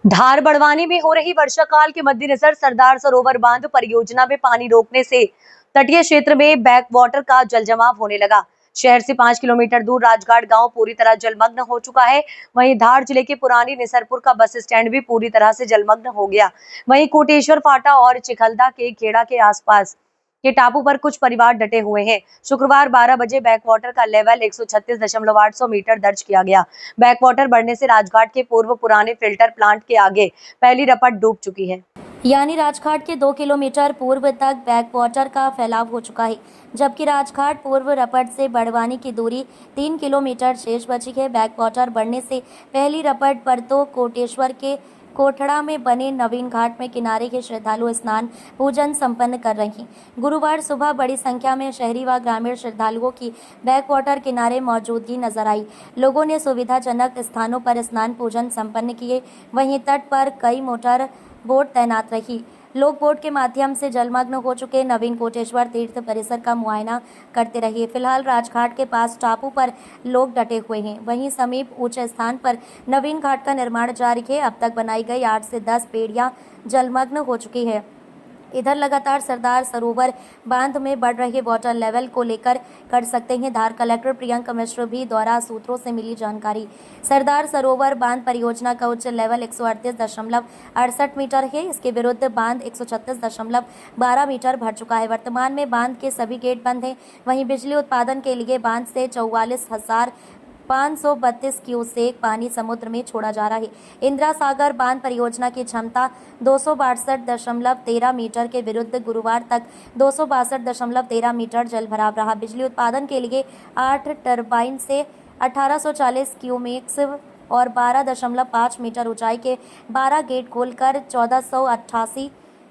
धार बड़वानी में हो रही वर्षा काल के मद्देनजर सरदार सरोवर बांध परियोजना में पानी रोकने से तटीय क्षेत्र में बैक वाटर का जलजमाव होने लगा। शहर से 5 किलोमीटर दूर राजघाट गांव पूरी तरह जलमग्न हो चुका है। वहीं धार जिले के पुरानी निसरपुर का बस स्टैंड भी पूरी तरह से जलमग्न हो गया। वहीं कोटेश्वर फाटा और चिखलदा के खेड़ा के आसपास के टापू पर कुछ परिवार डटे हुए हैं। शुक्रवार 12 बजे बैक वाटर का लेवल 136.800 मीटर दर्ज किया गया। बैक वाटर बढ़ने से राजघाट के पूर्व पुराने फिल्टर प्लांट के आगे पहली रपट डूब चुकी है। यानी राजघाट के 2 किलोमीटर पूर्व तक बैक वाटर का फैलाव हो चुका है, जबकि राजघाट पूर्व रपट से बड़वानी की दूरी 3 किलोमीटर शेष बची है। बैक वाटर बढ़ने से पहली रपट पर तो कोटेश्वर के कोठड़ा में बने नवीन घाट में किनारे के श्रद्धालु स्नान पूजन संपन्न कर रहे हैं। गुरुवार सुबह बड़ी संख्या में शहरी व ग्रामीण श्रद्धालुओं की बैक वाटर किनारे मौजूदगी नजर आई। लोगों ने सुविधाजनक स्थानों पर स्नान पूजन संपन्न किए। वहीं तट पर कई मोटर बोट तैनात रही। लोग बोट के माध्यम से जलमग्न हो चुके नवीन कोटेश्वर तीर्थ परिसर का मुआयना करते रहे। फिलहाल राजघाट के पास टापू पर लोग डटे हुए हैं। वहीं समीप ऊंचे स्थान पर नवीन घाट का निर्माण जारी है। अब तक बनाई गई 8 से 10 पेड़ियां जलमग्न हो चुकी है। इधर लगातार सरदार सरोवर बांध में बढ़ रहे वाटर लेवल को लेकर कर सकते हैं धार कलेक्टर प्रियंका मिश्र भी द्वारा सूत्रों से मिली जानकारी। सरदार सरोवर बांध परियोजना का उच्च लेवल 138.68 मीटर है। इसके विरुद्ध बांध 136.12 मीटर भर चुका है। वर्तमान में बांध के सभी गेट बंद हैं। वहीं बिजली उत्पादन के लिए बांध से 44,532 क्यूसेक पानी समुद्र में छोड़ा जा रहा है। इंदिरा सागर बांध परियोजना की क्षमता 262.13 मीटर के विरुद्ध गुरुवार तक 262.13 मीटर जल भराव रहा। बिजली उत्पादन के लिए 8 टरबाइन से 1840 क्यूमेक्स और 12.5 मीटर ऊंचाई के 12 गेट खोलकर 1488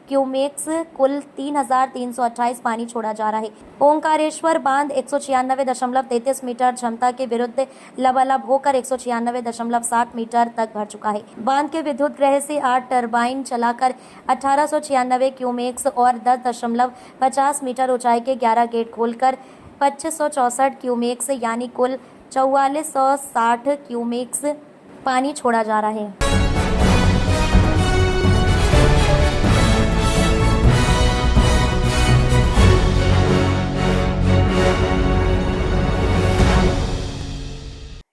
क्यूमेक्स कुल 3,328 पानी छोड़ा जा रहा है। ओंकारेश्वर बांध 196.33 मीटर क्षमता के विरुद्ध लबालब होकर 196.60 मीटर तक भर चुका है। बांध के विद्युत गृह से 8 टरबाइन चलाकर 1896 क्यूमेक्स और 10.50 मीटर ऊंचाई के 11 गेट खोलकर 2564 क्यूमेक्स यानी कुल 4460 क्यूमेक्स पानी छोड़ा जा रहा है।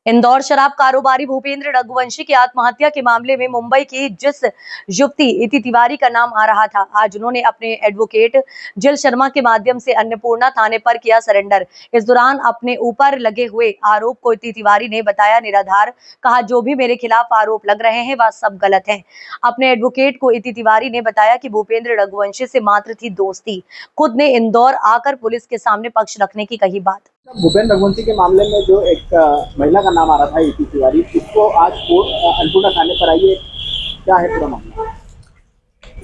इंदौर शराब कारोबारी भूपेंद्र रघुवंशी की आत्महत्या के मामले में मुंबई की जिस युवती इति तिवारी का नाम आ रहा था, आज उन्होंने अपने एडवोकेट जिल शर्मा के माध्यम से अन्नपूर्णा थाने पर किया सरेंडर। इस दौरान अपने ऊपर लगे हुए आरोप को इति तिवारी ने बताया निराधार। कहा, जो भी मेरे खिलाफ आरोप लग रहे हैं वह सब गलत है। अपने एडवोकेट को इति तिवारी ने बताया कि भूपेंद्र रघुवंशी से मात्र थी दोस्ती। खुद ने इंदौर आकर पुलिस के सामने पक्ष रखने की कही बात। भूपेंद्र रघुवंशी के मामले में जो एक महिला का नाम आ रहा था इति तिवारी, इसको आज अन्नपूर्णा थाने पर आई है, क्या है पूरा मामला?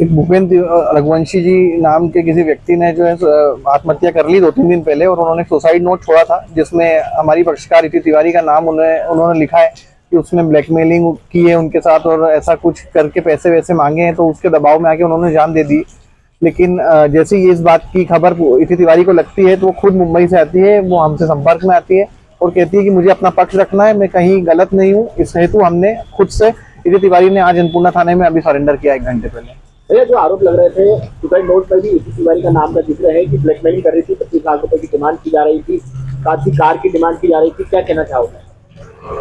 एक भूपेंद्र रघुवंशी जी नाम के किसी व्यक्ति ने जो है आत्महत्या कर ली 2-3 दिन पहले, और उन्होंने सुसाइड नोट छोड़ा था जिसमें हमारी पक्षकार इति तिवारी का नाम उन्होंने लिखा है कि उसने ब्लैकमेलिंग की है उनके साथ और ऐसा कुछ करके पैसे वैसे मांगे हैं, तो उसके दबाव में आके उन्होंने जान दे दी। लेकिन जैसे ही इस बात की खबर इति तिवारी को लगती है तो वो खुद मुंबई से आती है, वो हमसे संपर्क में आती है और कहती है कि मुझे अपना पक्ष रखना है, मैं कहीं गलत नहीं हूँ। इस हेतु हमने खुद से इति तिवारी ने आज अन्नपूर्णा थाने में अभी सरेंडर किया 1 घंटे पहले। ये जो आरोप लग रहे थे सुसाइड नोट पर भी इति तिवारी का नाम का जिक्र है कि ब्लैकमेलिंग कर रही थी, 25 लाख रुपए की डिमांड की जा रही थी, साथ ही कार की डिमांड की जा रही थी, क्या कहना चाहोगे?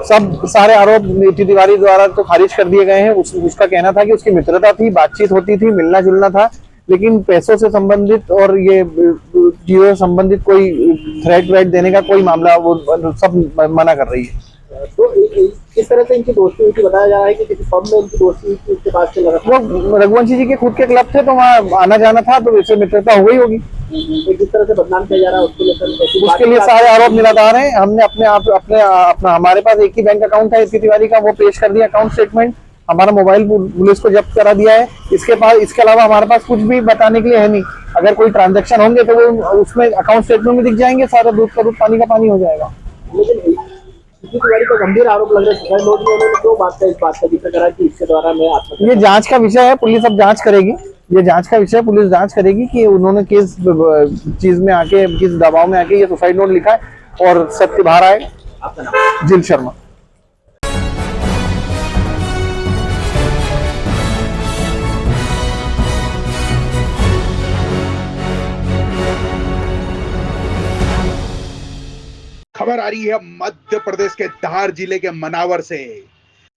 सब सारे आरोप इति तिवारी द्वारा तो खारिज कर दिए गए हैं। उसका कहना था कि उसकी मित्रता थी, बातचीत होती थी, मिलना जुलना था, लेकिन पैसों से संबंधित और ये चीजों से संबंधित कोई थ्रेट व्रेट देने का कोई मामला वो सब मना कर रही है। तो किस तरह से इनकी दोस्ती हुई थी? बताया जा रहा है कि किसी पब में इनकी दोस्ती हुई थी, उसके पास से लगा वो रघुवंशी जी के खुद के क्लब थे तो वहाँ आना जाना था, तो वैसे मित्रता हो गई होगी। किस तरह से बदनाम किया जा रहा है उसके लिए सारे आरोप निराधार हैं। हमने अपना हमारे पास एक ही बैंक अकाउंट है इति तिवारी का, वो पेश कर दिया अकाउंट स्टेटमेंट। हमारा मोबाइल पुलिस को जब्त करा दिया है। इसके अलावा हमारे पास कुछ भी बताने के लिए है नहीं। अगर कोई ट्रांजैक्शन होंगे तो वो उसमें अकाउंट स्टेटमेंट में दिख जाएंगे, सारा दूध का दूध पानी का पानी हो जाएगा। लेकिन इति तिवारी पर गंभीर आरोप लग रहे हैं, नोट में उन्होंने दो बात का इस बात का जिक्र करा कि इसके द्वारा मैं आत्महत्या। ये जांच का विषय है, पुलिस अब जांच करेगी। ये जांच का विषय, पुलिस जांच करेगी कि उन्होंने किस चीज में आके, किस दबाव में आके ये सुसाइड नोट लिखा है और सत्य बाहर आए। आपका नाम? जिल शर्मा। खबर आ रही है मध्य प्रदेश के धार जिले के मनावर से।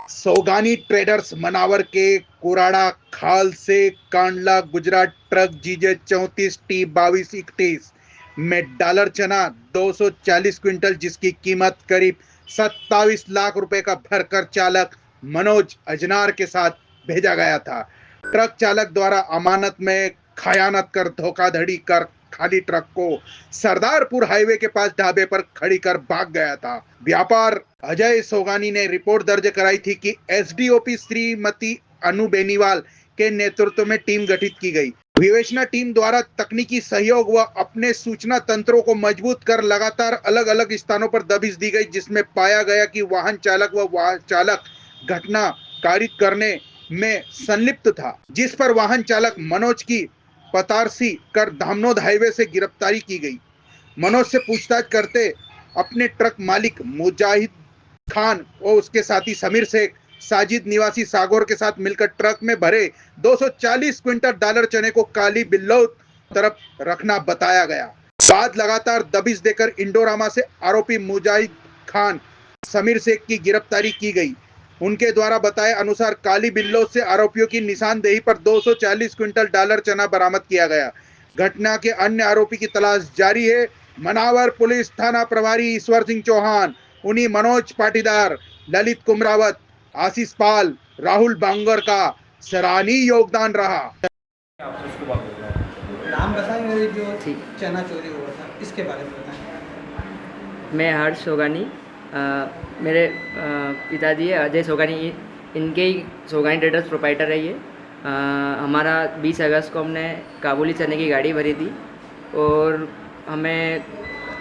सोगानी ट्रेडर्स मनावर के कोराड़ा खाल से कांडला गुजरात ट्रक जीजे 34T2231 में डॉलर चना 240 क्विंटल जिसकी कीमत करीब 27 लाख रुपए का भरकर चालक मनोज अजनार के साथ भेजा गया था। ट्रक चालक द्वारा अमानत में खयानत कर धोखाधड़ी कर खाली ट्रक को सरदारपुर हाईवे के पास ढाबे पर खड़ी कर भाग गया था। व्यापार अजय सोगानी ने रिपोर्ट दर्ज कराई थी कि एसडीओपी श्रीमती अनु बेनीवाल के नेतृत्व में टीम गठित की गई। विवेचना टीम द्वारा तकनीकी सहयोग व अपने सूचना तंत्रों को मजबूत कर लगातार अलग अलग स्थानों पर दबिश दी गई, जिसमें पाया गया कि वाहन चालक व वाहन चालक घटना कारित करने में संलिप्त था, जिस पर वाहन चालक मनोज की पतारसी कर धामनोद हाईवे से गिरफ्तारी की गई। मनोज से पूछताछ करते अपने ट्रक मालिक मुजाहिद खान और उसके साथी समीर शेख साजिद निवासी सागौर के साथ मिलकर ट्रक में भरे 240 क्विंटल डॉलर चने को काली बिल्लो तरफ रखना बताया गया। बाद लगातार दबिश देकर इंडोरामा से आरोपी मुजाहिद खान समीर शेख की गिरफ्तारी की गई। उनके द्वारा बताए अनुसार काली बिल्लो से आरोपियों की निशानदेही पर 240 क्विंटल डॉलर चना बरामद किया गया। घटना के अन्य आरोपी की तलाश जारी है। मनावर पुलिस थाना प्रभारी ईश्वर सिंह चौहान, उन्हीं मनोज पाटीदार, ललित कुमरावत, आशीष पाल, राहुल बांगर का सराहनीय योगदान रहा। नाम बताएं जो चना चोरी हुआ था, इसके बारे में बताएं। मैं हर्ष सोगानी, मेरे पिताजी है अजय सोगानी, इनके ही सोगानी ट्रेडर्स प्रोप्राइटर है ये। हमारा 20 अगस्त को हमने काबुली चने की गाड़ी भरी थी और हमें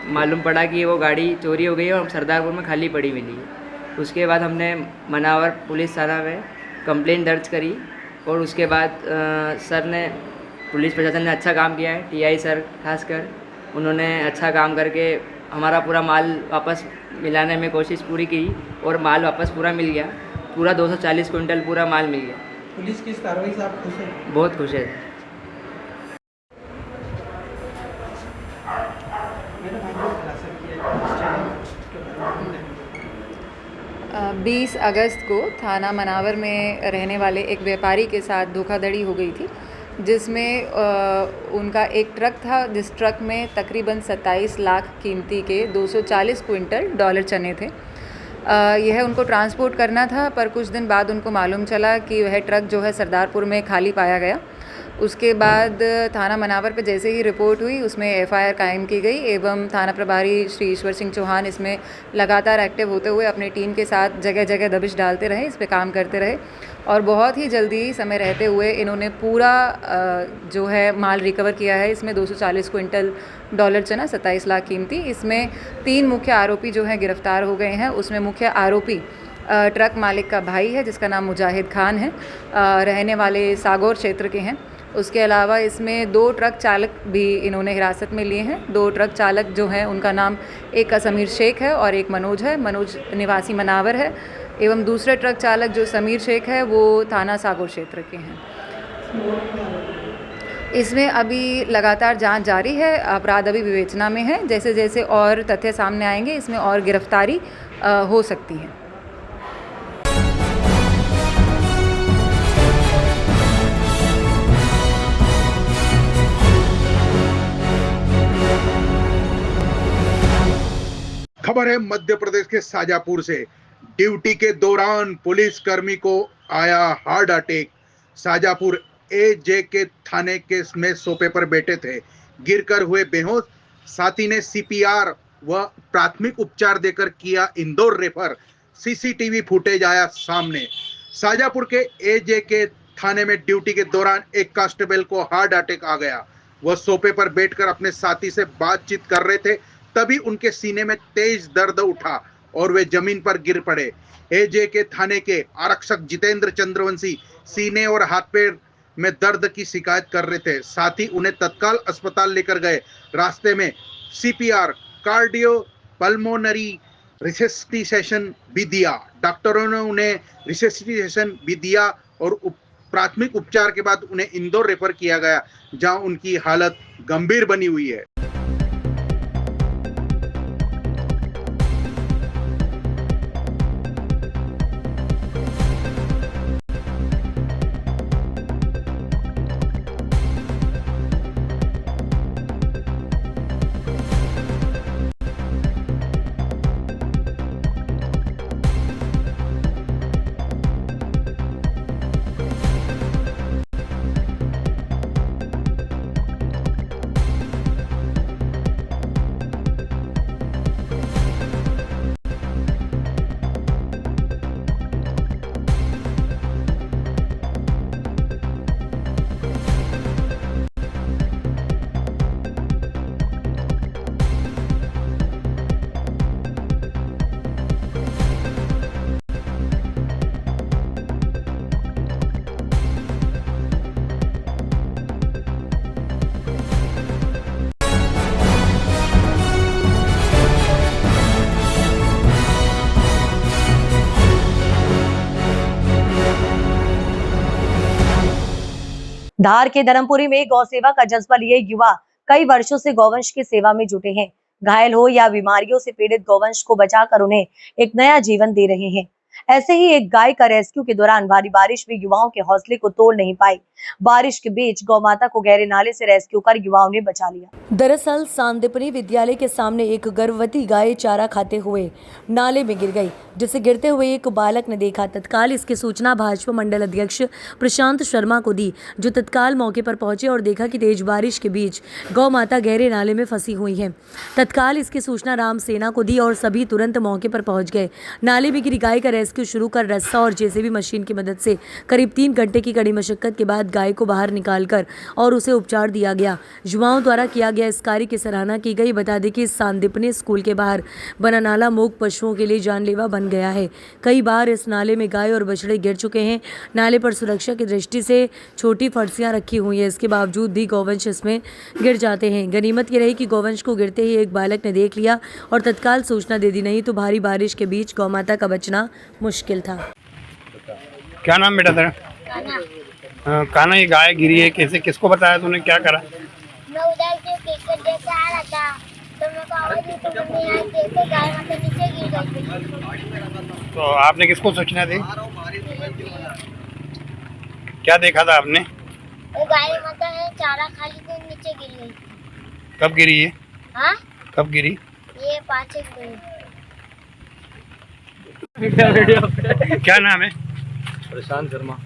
मालूम पड़ा कि वो गाड़ी चोरी हो गई है और सरदारपुर में खाली पड़ी मिली है। उसके बाद हमने मनावर पुलिस थाना में कंप्लेंट दर्ज करी और उसके बाद सर ने, पुलिस प्रशासन ने अच्छा काम किया है। टीआई सर खासकर, उन्होंने अच्छा काम करके हमारा पूरा माल वापस मिलाने में कोशिश पूरी की और माल वापस पूरा मिल गया। पूरा 240 क्विंटल पूरा माल मिल गया। पुलिस की इस कार्रवाई से आप खुश हैं? बहुत खुश है। मेरा भाई को हिरासत किया 20 अगस्त को थाना मनावर में रहने वाले एक व्यापारी के साथ धोखाधड़ी हो गई थी, जिसमें उनका एक ट्रक था, जिस ट्रक में तकरीबन 27 लाख कीमती के 240 क्विंटल डॉलर चने थे। यह उनको ट्रांसपोर्ट करना था, पर कुछ दिन बाद उनको मालूम चला कि वह ट्रक जो है सरदारपुर में खाली पाया गया। उसके बाद थाना मनावर पे जैसे ही रिपोर्ट हुई, उसमें एफआईआर कायम की गई एवं थाना प्रभारी श्री ईश्वर सिंह चौहान इसमें लगातार एक्टिव होते हुए अपनी टीम के साथ जगह जगह दबिश डालते रहे, इस पे काम करते रहे और बहुत ही जल्दी समय रहते हुए इन्होंने पूरा जो है माल रिकवर किया है। इसमें 240 क्विंटल डॉलर चना, 27 लाख कीमती। इसमें 3 मुख्य आरोपी जो हैं गिरफ्तार हो गए हैं। उसमें मुख्य आरोपी ट्रक मालिक का भाई है जिसका नाम मुजाहिद खान है, रहने वाले सागौर क्षेत्र के हैं। उसके अलावा इसमें 2 ट्रक चालक भी इन्होंने हिरासत में लिए हैं। 2 ट्रक चालक जो हैं उनका नाम, एक का समीर शेख है और एक मनोज है। मनोज निवासी मनावर है एवं दूसरे ट्रक चालक जो समीर शेख है वो थाना सागौर क्षेत्र के हैं। इसमें अभी लगातार जांच जारी है, अपराध अभी विवेचना में है। जैसे जैसे और तथ्य सामने आएंगे इसमें और गिरफ्तारी हो सकती है। खबर है मध्य प्रदेश के शाजापुर से। ड्यूटी के दौरान पुलिस कर्मी को आया हार्ट अटैक। शाजापुर एजे के थाने के में सोफे पर बैठे थे, गिरकर हुए बेहोश। साथी ने सीपीआर व प्राथमिक उपचार देकर किया इंदौर रेफर। सीसीटीवी फुटेज आया सामने। शाजापुर के एजे के थाने में ड्यूटी के दौरान एक कांस्टेबल को हार्ट अटैक आ गया। वह सोफे पर बैठकर अपने साथी से बातचीत कर रहे थे, तभी उनके सीने में तेज दर्द उठा और वे जमीन पर गिर पड़े। एजे के थाने के आरक्षक जितेंद्र चंद्रवंशी सीने और हाथ पैर में दर्द की शिकायत कर रहे थे। साथ ही उन्हें तत्काल अस्पताल लेकर गए। रास्ते में सीपीआर, कार्डियो पल्मोनरी रिससिटेशन भी दिया। डॉक्टरों ने उन्हें रिससिटेशन भी दिया और प्राथमिक उपचार के बाद उन्हें इंदौर रेफर किया गया, जहां उनकी हालत गंभीर बनी हुई है। धार के धर्मपुरी में गौ सेवा का जज्बा लिए युवा कई वर्षों से गौवंश की सेवा में जुटे हैं। घायल हो या बीमारियों से पीड़ित गौवंश को बचाकर उन्हें एक नया जीवन दे रहे हैं। ऐसे ही एक गाय का रेस्क्यू के दौरान भारी बारिश में युवाओं के हौसले को तोड़ नहीं पाई। बारिश के बीच गौ माता को गहरे नाले से रेस्क्यू कर युवाओं ने बचा लिया। दरअसल सांदीपनी विद्यालय के सामने एक गर्भवती गाय चारा खाते हुए नाले में गिर गई, जिसे गिरते हुए एक बालक ने देखा। तत्काल इसकी सूचना भाजपा मंडल अध्यक्ष प्रशांत शर्मा को दी, जो तत्काल मौके पर पहुंचे और देखा कि तेज बारिश के बीच गौ माता गहरे नाले में फंसी हुई है। तत्काल इसकी सूचना राम सेना को दी और सभी तुरंत मौके पर पहुंच गए। नाले में गिरी गाय का रेस्क्यू शुरू कर रस्सा और जेसीबी मशीन की मदद से करीब 3 घंटे की कड़ी मशक्कत के बाद गाय को बाहर निकालकर और उसे उपचार दिया गया। युवाओं द्वारा किया गया इस कार्य की सराहना की गई। बता दें कि सांदीपनी स्कूल के बाहर बना नाला मूक पशुओं के लिए जानलेवा बन गया है। कई बार इस नाले में गाय और बछड़े गिर चुके हैं। नाले पर सुरक्षा की दृष्टि से छोटी फर्शियां रखी हुई है, इसके बावजूद भी गौवंश इसमें गिर जाते हैं। गनीमत ये रही कि गौवंश को गिरते ही एक बालक ने देख लिया और तत्काल सूचना दे दी, नहीं तो भारी बारिश के बीच गौ माता का बचना मुश्किल था। क्या नाम बेटा तेरा? कान्हा, ये गाय गिरी है, कैसे, किसको बताया तूने, क्या करा? मैं उधर से क्रिकेट देख के आ रहा था, तो मेरे को आवाज दी, तो मैंने यहाँ देखा गाय माता नीचे गिर गई। तो आपने किसको सूचना दी? क्या देखा था आपने? गाय माता है चारा खा ली तो नीचे गिर गई। कब गिरी है? हाँ, कब गिरी? ये 5-1 मिनट। क्या नाम है? प्रशांत शर्मा।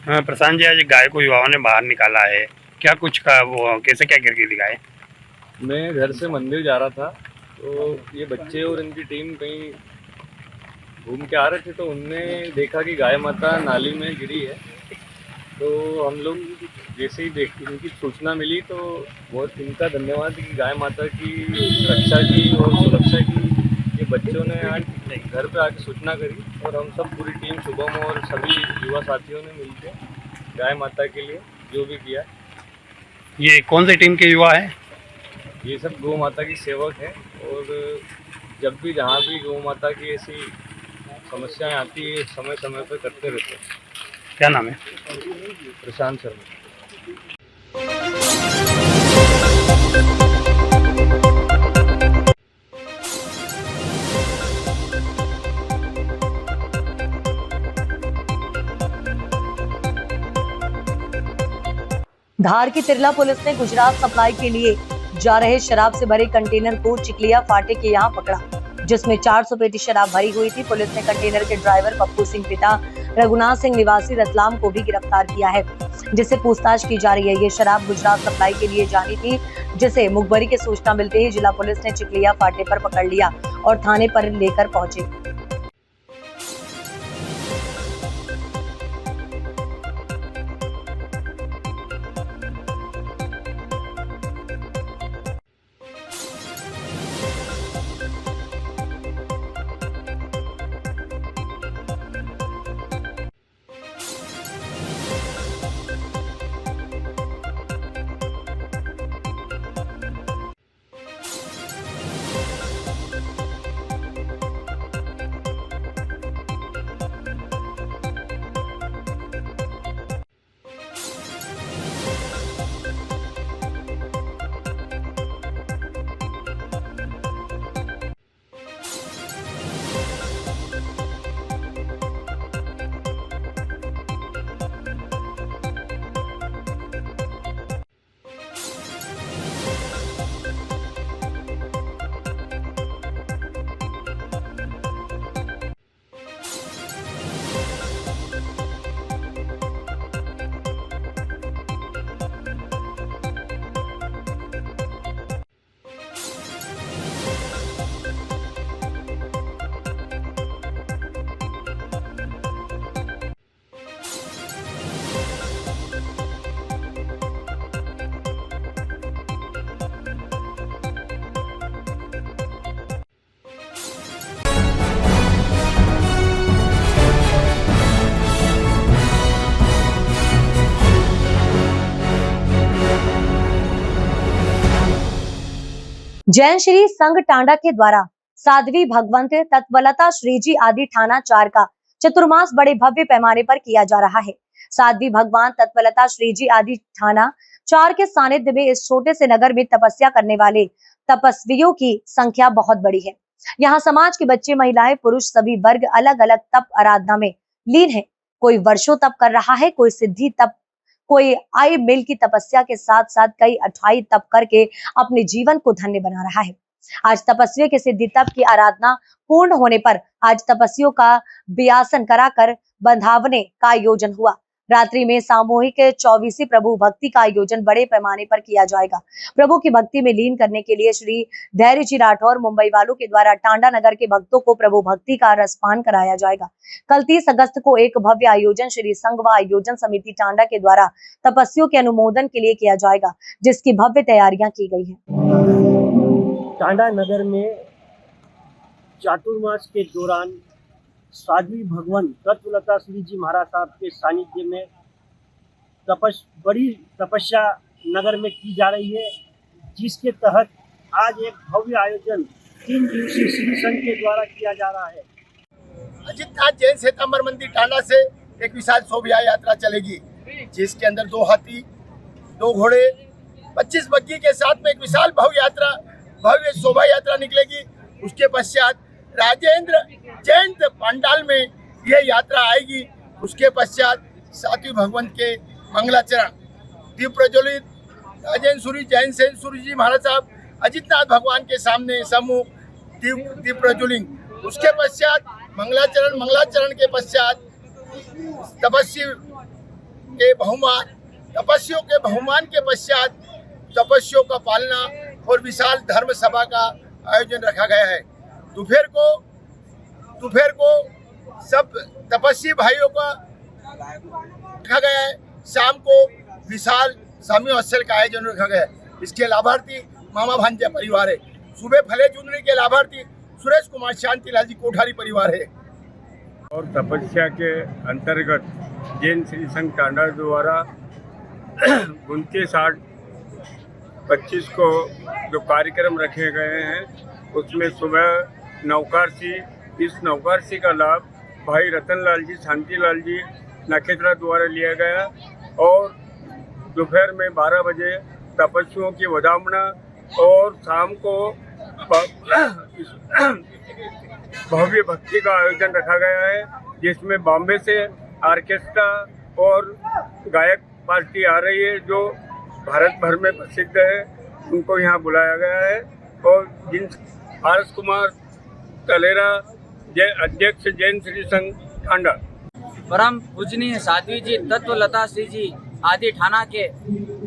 हाँ प्रशांत जी, आज गाय को युवाओं ने बाहर निकाला है, क्या कुछ का वो कैसे क्या गिर गई गाय? मैं घर से मंदिर जा रहा था, तो ये बच्चे और इनकी टीम कहीं घूम के आ रहे थे, तो उनने देखा कि गाय माता नाली में गिरी है। तो हम लोग जैसे ही इनकी सूचना मिली, तो बहुत इनका धन्यवाद कि गाय माता की रक्षा की और सुरक्षा की। ये बच्चों ने आज घर पे आके सूचना करी और हम सब पूरी टीम शुभम और सभी युवा साथियों ने मिलकर गाय माता के लिए जो भी किया। ये कौन सी टीम के युवा है? ये सब गौ माता की सेवक है और जब भी जहाँ भी गौ माता की ऐसी समस्याएं आती है समय समय पर करते रहते हैं। क्या नाम है? प्रशांत शर्मा। धार की तिरला पुलिस ने गुजरात सप्लाई के लिए जा रहे शराब से भरे कंटेनर को चिकलिया फाटे के यहाँ पकड़ा, जिसमें 400 पेटी शराब भरी हुई थी। पुलिस ने कंटेनर के ड्राइवर पप्पू सिंह पिता रघुनाथ सिंह निवासी रतलाम को भी गिरफ्तार किया है, जिससे पूछताछ की जा रही है। ये शराब गुजरात सप्लाई के लिए जानी थी, जिसे मुखबरी की सूचना मिलते ही जिला पुलिस ने चिकलिया फाटे पर पकड़ लिया और थाने पर लेकर पहुंचे। जैन श्री संघ टांडा के द्वारा साध्वी भगवंत तत्वलता श्रीजी आदि थाना 4 का चतुर्मास बड़े भव्य पैमाने पर किया जा रहा है। साध्वी भगवान तत्वलता श्री जी आदि थाना 4 के सानिध्य में इस छोटे से नगर में तपस्या करने वाले तपस्वियों की संख्या बहुत बड़ी है। यहाँ समाज के बच्चे, महिलाएं, पुरुष सभी वर्ग अलग अलग तप आराधना में लीन है। कोई वर्षों तप कर रहा है, कोई सिद्धि तप, कोई आई मिल की तपस्या के साथ साथ कई अठाई तप करके अपने जीवन को धन्य बना रहा है। आज तपस्वियों के सिद्धि तप की आराधना पूर्ण होने पर आज तपस्वियों का बियासन कराकर बंधावने का आयोजन हुआ। रात्रि में सामूहिक 24वीं प्रभु भक्ति का आयोजन बड़े पैमाने पर किया जाएगा। प्रभु की भक्ति में लीन करने के लिए श्री धैर्य जी राठौर मुंबई वालों के द्वारा टांडा नगर के भक्तों को प्रभु भक्ति का रसपान कराया जाएगा। कल 30 अगस्त को एक भव्य आयोजन श्री संघ व आयोजन समिति टांडा के द्वारा तपस्वियों के अनुमोदन के लिए किया जाएगा, जिसकी भव्य तैयारियां की गई है। टांडा नगर में चातुर्मास के दौरान साध्वी भगवान तत्वलता श्री जी महाराज साहब के सानिध्य में बड़ी तपस्या नगर में की जा रही है, जिसके तहत आज एक भव्य आयोजन 3 दिवसीय श्री संघ के द्वारा किया जा रहा है। अजितनाथ जैन श्वेतांबर मंदिर टांडा से एक विशाल शोभा यात्रा चलेगी, जिसके अंदर 2 हाथी, 2 घोड़े, 25 बग्गी के साथ में एक विशाल भव्य शोभा यात्रा निकलेगी। उसके पश्चात राजेंद्र जैन पंडाल में यह यात्रा आएगी। उसके पश्चात साध्वी भगवान के मंगलाचरण दीप प्रज्वलित राजेंद्र सूरी जैन सेन सूरी जी महाराज साहब अजितनाथ भगवान के सामने समूह दीप प्रज्वलित। उसके पश्चात मंगलाचरण के पश्चात तपस्वियों के बहुमान के पश्चात तपस्वियों का पालना और विशाल धर्म सभा का आयोजन रखा गया है। दोपहर को सब तपस्वी भाइयों का रखा गया है। शाम को विशाल स्वामी उत्सव का आयोजन रखा गया है। इसके लाभार्थी मामा भांजा परिवार है। सुबह फले चुनरी के लाभार्थी सुरेश कुमार शांतिलाल जी कोठारी परिवार है। और तपस्या के अंतर्गत जैन श्री संघ टांडा द्वारा 29/8/25 को जो कार्यक्रम रखे गए हैं, उसमें सुबह नवकारसी, इस नवकारसी का लाभ भाई रतनलाल जी, शांतिलाल जी नखेत्रा द्वारा लिया गया और दोपहर में 12 बजे तपस्वियों की वदामना और शाम को भव्य भक्ति का आयोजन रखा गया है, जिसमें बॉम्बे से ऑर्केस्ट्रा और गायक पार्टी आ रही है जो भारत भर में प्रसिद्ध है। उनको यहाँ बुलाया गया है और जिन आर.एस. कुमार तलेरा अध्यक्ष जैन श्री संघ टांडा, परम पूजनीय साध्वी जी तत्वलता श्री जी आदि थाना के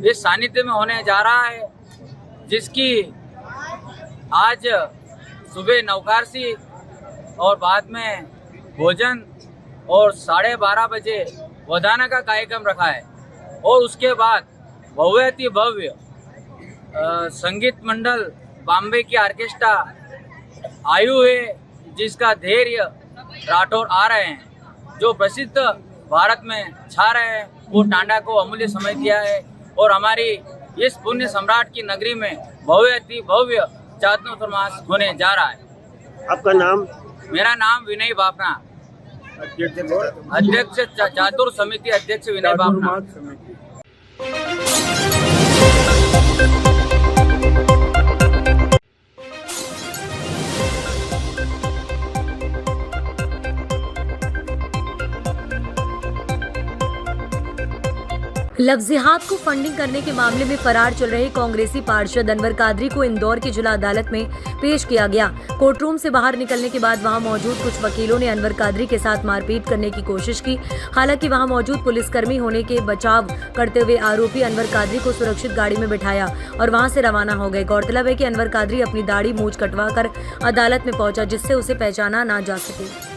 इस सानिध्य में होने जा रहा है, जिसकी आज सुबह नवकारसी और बाद में भोजन और 12:30 बजे वदाना का कार्यक्रम रखा है और उसके बाद भव्यति भव्य संगीत मंडल बॉम्बे की ऑर्केस्ट्रा आयु है, जिसका धैर्य राठौर आ रहे हैं, जो प्रसिद्ध भारत में छा रहे हैं। वो टांडा को अमूल्य समय दिया है और हमारी इस पुण्य सम्राट की नगरी में भव्यति भव्य चातुर्मास होने जा रहा है। आपका नाम? मेरा नाम विनय बापना, अध्यक्ष चातुर समिति अध्यक्ष विनय बापना। लफ्जिहात को फंडिंग करने के मामले में फरार चल रहे कांग्रेसी पार्षद अनवर कादरी को इंदौर की जिला अदालत में पेश किया गया। कोर्टरूम से बाहर निकलने के बाद वहां मौजूद कुछ वकीलों ने अनवर कादरी के साथ मारपीट करने की कोशिश की। हालांकि वहां मौजूद पुलिसकर्मी होने के बचाव करते हुए आरोपी अनवर कादरी को सुरक्षित गाड़ी में बिठाया और वहां से रवाना हो गए। गौरतलब है कि अनवर कादरी अपनी दाढ़ी मूंछ कटवा कर अदालत में पहुंचा, जिससे उसे पहचाना ना जा सके।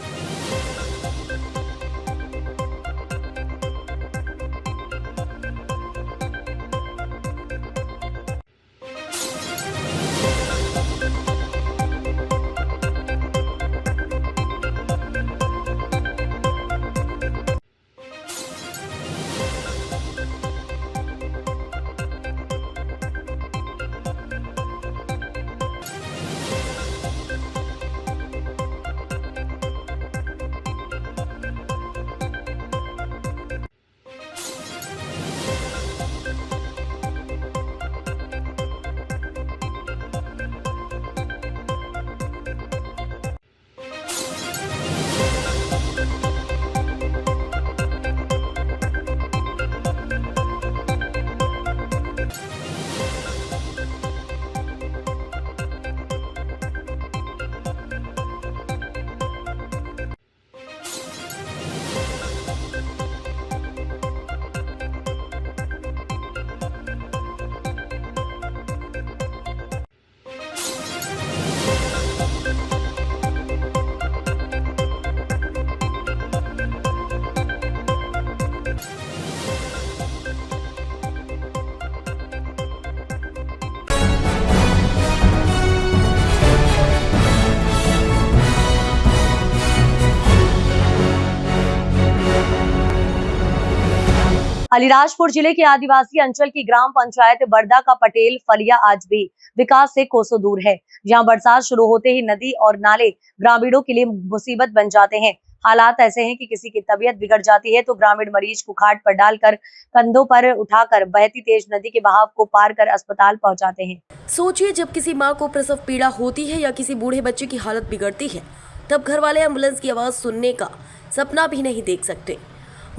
अलीराजपुर जिले के आदिवासी अंचल की ग्राम पंचायत बरदा का पटेल फलिया आज भी विकास से कोसों दूर है। यहाँ बरसात शुरू होते ही नदी और नाले ग्रामीणों के लिए मुसीबत बन जाते हैं। हालात ऐसे हैं कि किसी की तबीयत बिगड़ जाती है तो ग्रामीण मरीज को खाट पर डालकर कंधों पर उठाकर बहती तेज नदी के बहाव को पार कर अस्पताल पहुंचाते हैं। सोचिए, जब किसी माँ को प्रसव पीड़ा होती है या किसी बूढ़े बच्चे की हालत बिगड़ती है, तब घर वाले एम्बुलेंस की आवाज सुनने का सपना भी नहीं देख सकते।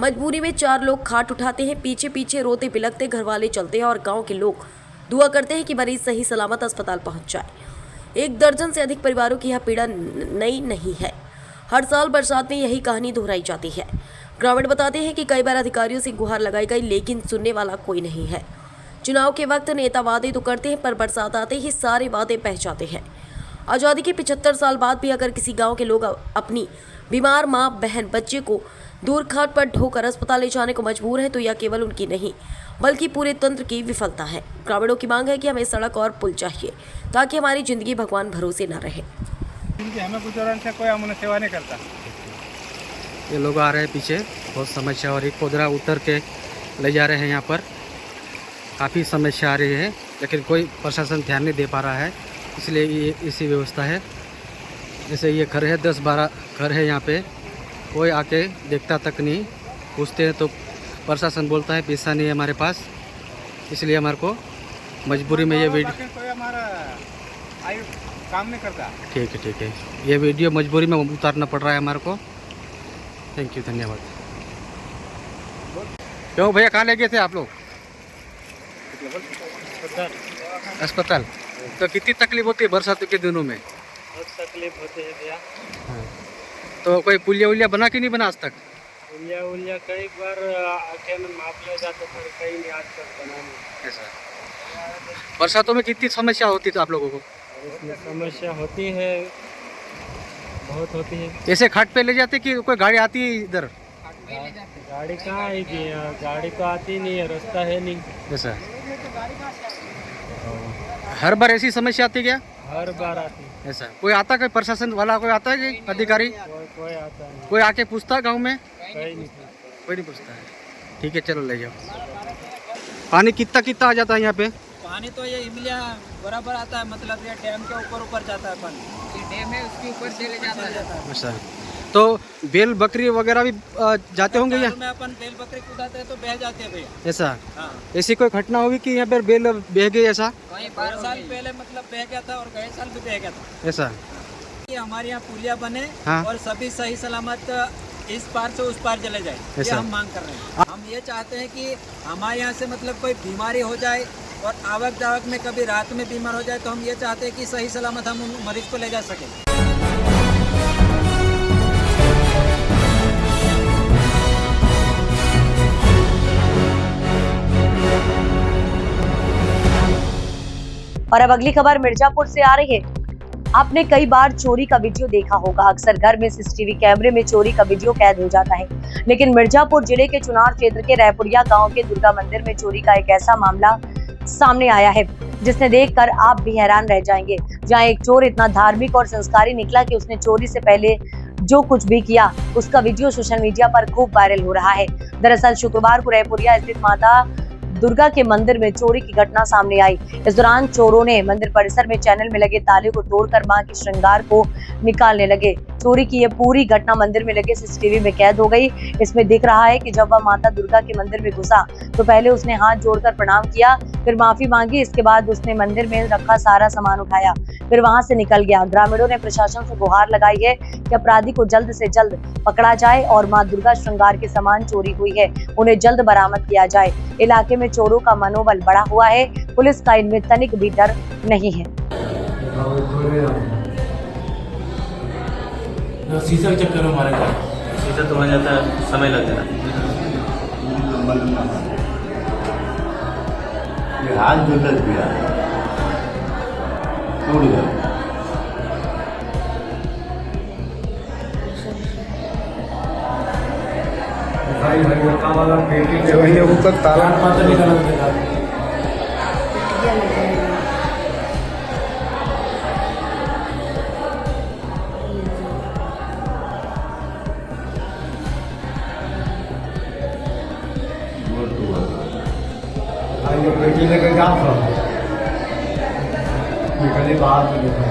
मजबूरी में 4 लोग खाट उठाते हैं, पीछे पीछे रोते बिलखते घर वाले चलते हैं और गांव के लोग दुआ करते हैं कि मरीज सही सलामत अस्पताल पहुंच जाए। 1 दर्जन से अधिक परिवारों की यह पीड़ा नई नहीं है। हर साल बरसात में यही कहानी दोहराई जाती है। ग्रामीण बताते हैं कि कई बार अधिकारियों से गुहार लगाई गई, लेकिन सुनने वाला कोई नहीं है। चुनाव के वक्त नेता वादे तो करते हैं, पर बरसात आते ही सारे वादे बह जाते हैं। आज़ादी के 75 साल बाद भी अगर किसी गांव के लोग अपनी बीमार मां, बहन, बच्चे को दूर खाट पर ढोकर अस्पताल ले जाने को मजबूर है तो यह केवल उनकी नहीं बल्कि पूरे तंत्र की विफलता है। ग्रामीणों की मांग है कि हमें सड़क और पुल चाहिए ताकि हमारी जिंदगी भगवान भरोसे न रहे। हमें गुजरान से कोई हमने सेवा नहीं करता। ये लोग आ रहे हैं पीछे, बहुत समस्या, और एक पोदरा उतर के ले जा रहे हैं। यहाँ पर काफ़ी समस्या आ रही है, लेकिन कोई प्रशासन ध्यान नहीं दे पा रहा है, इसलिए ये इसी व्यवस्था है। जैसे ये घर है, 10-12 घर है यहाँ पे, कोई आके देखता तक नहीं। पूछते हैं तो प्रशासन बोलता है पैसा नहीं है हमारे पास, इसलिए हमारे को मजबूरी में ये वीडियो काम नहीं करता। ठीक है, ये वीडियो मजबूरी में उतारना पड़ रहा है हमारे को। थैंक यू, धन्यवाद। क्यों भैया, कहाँ ले गए थे आप लोग? अस्पताल। तो कितनी तकलीफ होती है बरसात के दिनों में? बहुत तकलीफ होती है भैया। तो कोई पुलिया उलिया बना कि नहीं बना आज तक? पुलिया कई बार आके में माप ले जाते, पर कहीं नहीं आज तक बना नहीं। ऐसा बरसातों में कितनी समस्या होती थी आप लोगों को? इसमें समस्या होती है, बहुत होती है। ऐसे खाट पे ले जाते कि कोई गाड़ी आती है इधर? गाड़ी कहाँ आएगी, गाड़ी तो आती नहीं है, रास्ता है नहीं। ऐसा हर बार ऐसी समस्या आती क्या? हर बार आती है। ऐसा कोई आता, कोई प्रशासन वाला कोई आता है कि अधिकारी? कोई आता है। कोई आके पूछता है गाँव में? कोई नहीं पूछता है। ठीक है, चलो ले जाओ। पानी कितना आ जाता है यहाँ पे? पानी तो ये इमलिया बराबर आता है, मतलब ये डैम के ऊपर जाता है पानी। ये डैम है, उसके ऊपर चले जाता है। अच्छा, तो बैल बकरी वगैरह भी जाते होंगे यहाँ? में अपन बैल बकरी कुदाते हैं तो बह जाते हैं भैया। ऐसा? हाँ। ऐसी कोई घटना हुई कि यहाँ पर बैल बह गई? ऐसा वहीं 12 साल पहले मतलब बह गया था और गए साल भी बह गया था। ऐसा कि हमारे यहाँ पुलिया बने। हाँ। और सभी सही सलामत इस पार से उस पार चले जाए, ये हम मांग कर रहे हैं। हम ये चाहते हैं कि हमारे यहाँ से मतलब कोई बीमारी हो जाए और आवक जावक में कभी रात में बीमार हो जाए तो हम ये चाहते हैं कि सही सलामत हम उन मरीज को ले जा सकें। और अब अगली खबर मिर्जापुर से आ रही है। आपने कई बार चोरी का वीडियो देखा होगा। अक्सर घर में सीसीटीवी कैमरे में चोरी का वीडियो कैद हो जाता है, लेकिन मिर्जापुर जिले के चुनार क्षेत्र के रायपुरिया गांव के दुर्गा मंदिर में चोरी का एक ऐसा मामला सामने आया है जिसने देखकर आप भी हैरान रह जाएंगे। जहां एक चोर इतना धार्मिक और संस्कारी निकला कि उसने चोरी से पहले जो कुछ भी किया उसका वीडियो सोशल मीडिया पर खूब वायरल हो रहा है। दरअसल शुक्रवार को रायपुरिया स्थित माता दुर्गा के मंदिर में चोरी की घटना सामने आई। इस दौरान चोरों ने मंदिर परिसर में चैनल में लगे ताले को तोड़कर मां के श्रृंगार को निकालने लगे। चोरी की ये पूरी घटना मंदिर में लगे सीसीटीवी में कैद हो गई। इसमें दिख रहा है कि जब वह माता दुर्गा के मंदिर में घुसा तो पहले उसने हाथ जोड़कर प्रणाम किया, फिर माफी मांगी। इसके बाद उसने मंदिर में रखा सारा सामान उठाया, फिर वहां से निकल गया। ग्रामीणों ने प्रशासन से गुहार लगाई है कि अपराधी को जल्द से जल्द पकड़ा जाए और मां दुर्गा श्रृंगार के सामान चोरी हुई है उन्हें जल्द बरामद किया जाए। इलाके में चोरों का मनोबल बढ़ा हुआ है, पुलिस का इनमें तनिक भी डर नहीं है। शीशा के चक्कर में मारेगा, शीशा तो बन जाता है, समय लग जाता है। ये हाथ जो लग गया टूट गया। ऊपर ताला पता नहीं लगा। वो बेटी लेकर जा निकले बाहर से देखा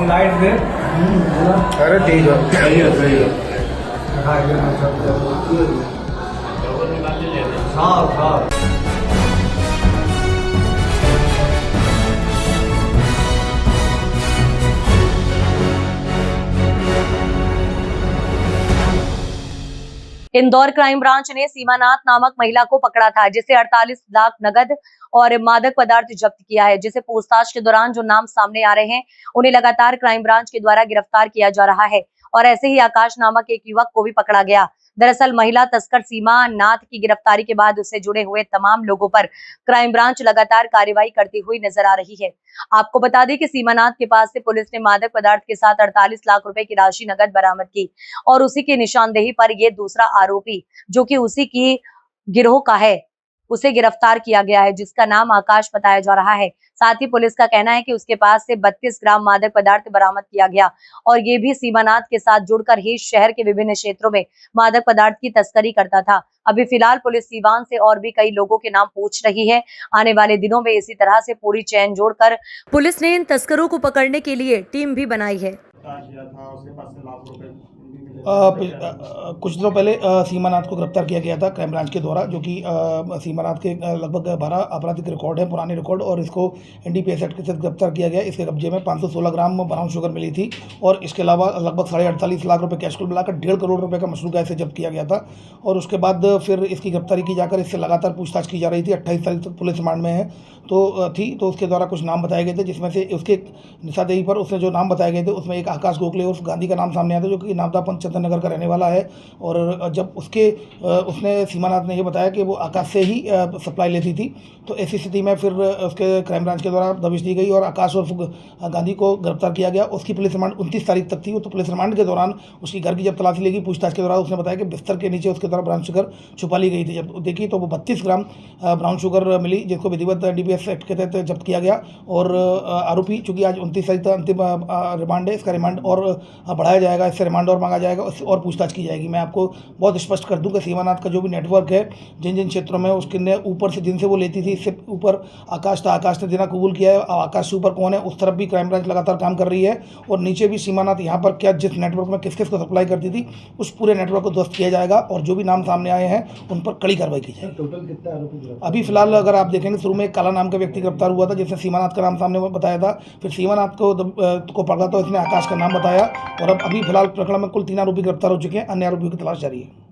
लाइट दे अरे तेज हो सही है हाँ इंदौर क्राइम ब्रांच ने सीमानाथ नामक महिला को पकड़ा था, जिसे 48 लाख नगद और मादक पदार्थ जब्त किया है, जिसे पूछताछ के दौरान जो नाम सामने आ रहे हैं उन्हें लगातार क्राइम ब्रांच के द्वारा गिरफ्तार किया जा रहा है। और ऐसे ही आकाश नामक एक युवक को भी पकड़ा गया। दरअसल महिला तस्कर सीमा नाथ की गिरफ्तारी के बाद उससे जुड़े हुए तमाम लोगों पर क्राइम ब्रांच लगातार कार्रवाई करती हुई नजर आ रही है। आपको बता दें कि सीमा नाथ के पास से पुलिस ने मादक पदार्थ के साथ 48 लाख रुपए की राशि नगद बरामद की और उसी की निशानदेही पर ये दूसरा आरोपी, जो कि उसी की गिरोह का है, उसे गिरफ्तार किया गया है, जिसका नाम आकाश बताया जा रहा है। साथ ही पुलिस का कहना है कि उसके पास से 32 ग्राम मादक पदार्थ बरामद किया गया और ये भी सीमानाथ के साथ जुड़कर ही शहर के विभिन्न क्षेत्रों में मादक पदार्थ की तस्करी करता था। अभी फिलहाल पुलिस सीवान से और भी कई लोगों के नाम पूछ रही है। आने वाले दिनों में इसी तरह से पूरी चेन जोड़कर पुलिस ने इन तस्करों को पकड़ने के लिए टीम भी बनाई है। कुछ दिनों पहले सीमानाथ को गिरफ्तार किया गया था क्राइम ब्रांच के द्वारा, जो कि सीमानाथ के लगभग 12 आपराधिक रिकॉर्ड है, पुराने रिकॉर्ड, और इसको NDPS एक्ट के तहत गिरफ्तार किया गया। इसके कब्जे में 516 ग्राम ब्राउन शुगर मिली थी और इसके अलावा लगभग 48.5 लाख रुपए कैश को मिलाकर 1.5 करोड़ रुपए का मशरूका इसे जब्त किया गया था। और उसके बाद फिर इसकी गिरफ्तारी की जाकर इससे लगातार पूछताछ की जा रही थी। 28 तारीख तक पुलिस रिमांड में है तो उसके द्वारा कुछ नाम बताए गए थे, जिसमें से उसके निशानदेही पर उसने जो नाम बताए गए थे उसमें एक आकाश गोखले उर्फ गांधी का नाम सामने आया था, जो कि नामदापंथ चंदन नगर का रहने वाला है। और जब उसने सीमानाथ ने ये बताया कि वो आकाश से ही सप्लाई लेती थी, तो ऐसी स्थिति में फिर उसके क्राइम ब्रांच के द्वारा दबिश दी गई और आकाश उर्फ गांधी को गिरफ्तार किया गया। उसकी पुलिस रिमांड 29 तारीख तक थी। तो पुलिस रिमांड के दौरान उसकी घर की जब तलाशी ली गई, पूछताछ के दौरान उसने बताया कि बिस्तर के नीचे उसके द्वारा ब्राउन शुगर छुपा ली गई थी। जब देखी तो वो 32 ग्राम ब्राउन शुगर मिली, जिसको विधिवत NDPS एक्ट के तहत जब्त किया गया। और आरोपी चूंकि आज 29 तारीख तक अंतिम रिमांड है, इसका रिमांड और बढ़ाया जाएगा, इससे रिमांड और मांगा जाएगा और पूछताछ की जाएगी। मैं आपको बहुत स्पष्ट कर दूं कि सीमानाथ का जो भी नेटवर्क है, जिन जिन क्षेत्रों में उसके ऊपर से जिनसे वो लेती थी, इससे ऊपर आकाश था, आकाश ने देना कबूल किया है। आकाश से ऊपर कौन है, उस तरफ भी क्राइम ब्रांच लगातार काम कर रही है। और नीचे भी सीमानाथ यहाँ पर क्या जिस नेटवर्क में किस किस को सप्लाई करती थी, उस पूरे नेटवर्क को ध्वस्त किया जाएगा और जो भी नाम सामने आए हैं उन पर कड़ी कार्रवाई की जाएगी। टोटल कितना आरोपी? अभी फिलहाल अगर आप देखेंगे, शुरू में एक काला नाम का व्यक्ति गिरफ्तार हुआ था, जिसने सीमानाथ का नाम सामने बताया था। फिर सीमानाथ को पकड़ा तो इसने आकाश का नाम बताया और अब अभी फिलहाल प्रकरण में कुल 3 आरोपी गिरफ्तार हो चुके हैं। अन्य आरोपियों की तलाश जारी है।